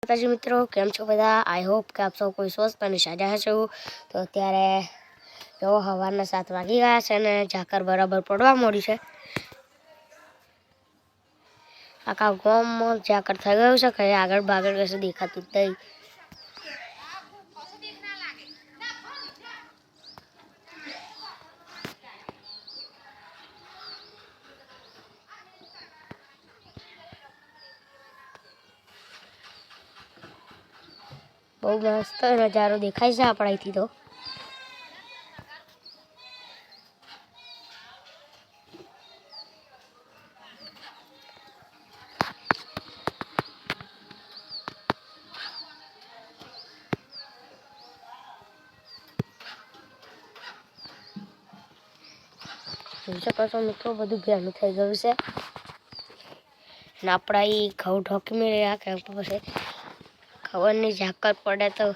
માતાજી મિત્રો, કેમ છો બધા? આઈ હોપ કે આપ સૌ કોઈ સ્વસ્થ અને સાજા હશો। તો અત્યારે જો સવારના 7 વાગી ગયા છે અને ઝાકર બરાબર પડવા મળી છે। આખા ગામમાં ઝાકર થઈ ગયું છે, કઈ આગળ બાગળ કશું દેખાતું જ નહીં। બહુ મસ્ત નજારો દેખાય છે આપણે અહીંથી તો। જોઈ શકો છો મિત્રો, બધું ભેગું થઈ ગયું છે અને આપણે અહીં ઘઉં ઢોકી મેળ્યા કેમ કે પછી ખબરની ઝાકર પડે તો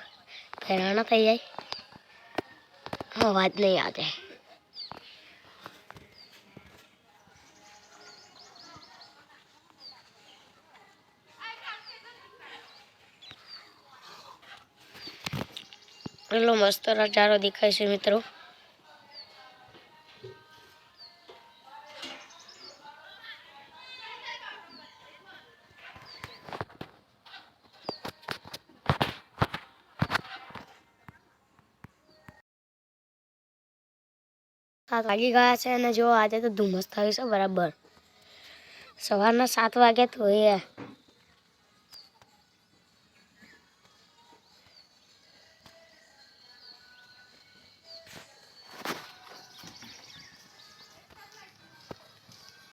ફેરાણા થઈ જાય। અવાજ નહીં આવે। એટલો મસ્ત નજારો દેખાય છે મિત્રો। સાત વાગી ગયા છે અને જો આજે તો ધુમ્મસ થયું છે બરાબર। સવારના 7 વાગ્યા તો એ